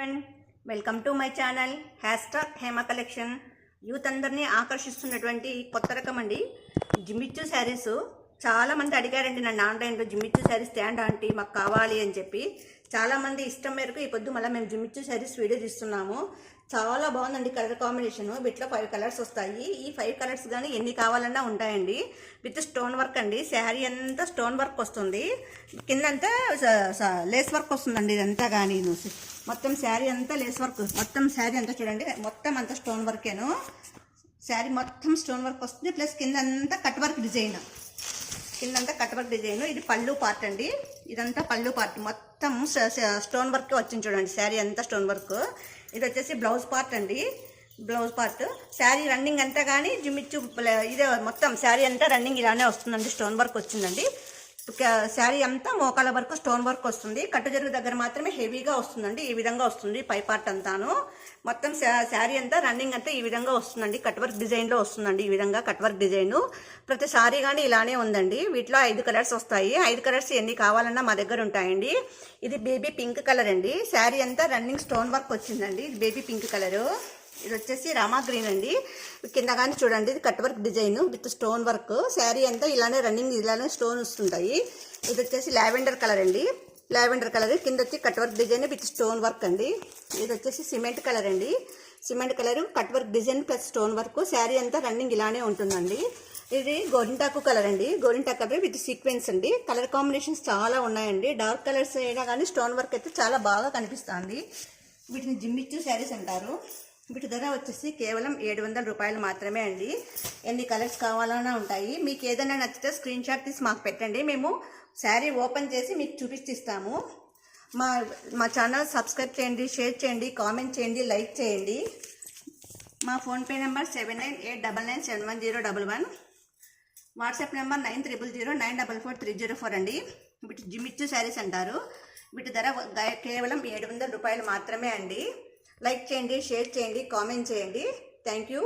Everyone, welcome to my channel hashtag Hema collection. Youth అందరినీ ఆకర్షిస్తున్నటువంటి కొత్త రకం అండి జిమ్మిచ్చు శారీస్. చాలామంది అడిగారండి నన్ను ఆన్లైన్లో జిమ్మిచ్చు శారీస్ స్టాండ్ ఆంటీ మాకు కావాలి అని చెప్పి. చాలామంది ఇష్టం మేరకు ఈ పొద్దు మళ్ళీ మేము జిమ్మిచ్చు శారీస్ వీడియో తీస్తున్నాము. చాలా బాగుందండి కలర్ కాంబినేషన్. వీటిలో 5 కలర్స్ వస్తాయి. ఈ 5 కలర్స్ కానీ ఎన్ని కావాలన్నా ఉంటాయండి. విత్ స్టోన్ వర్క్ అండి. శారీ అంతా స్టోన్ వర్క్ వస్తుంది, కిందంతా లేస్ వర్క్ వస్తుందండి. ఇదంతా కానీ మొత్తం శారీ అంతా లేస్ వర్క్, మొత్తం శారీ అంతా చూడండి, మొత్తం అంతా స్టోన్ వర్కేను. శారీ మొత్తం స్టోన్ వర్క్ వస్తుంది, ప్లస్ కిందంతా కట్ వర్క్ డిజైన్, కిందంతా కట్ వర్క్ డిజైన్. ఇది పళ్ళు పార్ట్ అండి, ఇదంతా పళ్ళు పార్ట్ మొత్తం స్టోన్ వర్క్ వచ్చింది చూడండి. శారీ అంతా స్టోన్ వర్క్. ఇది వచ్చేసి బ్లౌజ్ పార్ట్ అండి, బ్లౌజ్ పార్ట్. శారీ రన్నింగ్ అంతా కానీ జిమ్మిచ్చు ఇదే మొత్తం శారీ అంతా రన్నింగ్ ఇలానే వస్తుందండి. స్టోన్ వర్క్ వచ్చిందండి. శారీ అంతా మోకాల వరకు స్టోన్ వర్క్ వస్తుంది. కట్టు జరుగు దగ్గర మాత్రమే హెవీగా వస్తుందండి. ఈ విధంగా వస్తుంది పై పార్ట్ అంతాను. మొత్తం శారీ అంతా రన్నింగ్ అంతా ఈ విధంగా వస్తుందండి. కట్ వర్క్ డిజైన్లో వస్తుందండి. ఈ విధంగా కట్ వర్క్ డిజైన్ ప్రతి శారీ కానీ ఇలానే ఉందండి. వీటిలో 5 కలర్స్ వస్తాయి. 5 కలర్స్ ఎన్ని కావాలన్నా మా దగ్గర ఉంటాయండి. ఇది బేబీ పింక్ కలర్ అండి. శారీ అంతా రన్నింగ్ స్టోన్ వర్క్ వచ్చిందండి. ఇది బేబీ పింక్ కలరు. ఇది వచ్చేసి రామా గ్రీన్ అండి. కింద కానీ చూడండి, ఇది cut work design with stone work. Sari అంతా ఇలానే రన్నింగ్ ఇలానే స్టోన్ వస్తుంటాయి. ఇది వచ్చేసి లావెండర్ కలర్ అండి, లావెండర్ కలర్. కింద వచ్చి cut work design with stone work అండి. ఇది వచ్చేసి సిమెంట్ కలర్ అండి, cement colour cut work design plus stone work. Sari అంతా రన్నింగ్ ఇలానే ఉంటుందండి. ఇది గోరింటాకు కలర్ అండి, గోరింటాకు కలర్ విత్ సీక్వెన్స్ అండి. కలర్ కాంబినేషన్స్ చాలా ఉన్నాయండి. డార్క్ కలర్స్ అయినా కానీ స్టోన్ వర్క్ అయితే చాలా బాగా కనిపిస్తుంది. వీటిని జిమ్మిచ్చు శారీస్ అంటారు. వీటి ధర వచ్చేసి కేవలం 700 రూపాయలు మాత్రమే అండి. ఎన్ని కలర్స్ కావాలన్నా ఉంటాయి. మీకు ఏదైనా నచ్చితే స్క్రీన్ షాట్ తీసి మాకు పెట్టండి. మేము శారీ ఓపెన్ చేసి మీకు చూపిస్తాము. మా ఛానల్ సబ్స్క్రైబ్ చేయండి, షేర్ చేయండి, కామెంట్ చేయండి, లైక్ చేయండి. మా ఫోన్పే నెంబర్ 7989971011, వాట్సాప్ నెంబర్ 9000944304 అండి. వీటి జిమ్మిచ్చు శారీస్ అంటారు. వీటి ధర కేవలం 700 రూపాయలు మాత్రమే అండి. లైక్ చేయండి, షేర్ చేయండి, కామెంట్ చేయండి. Thank you.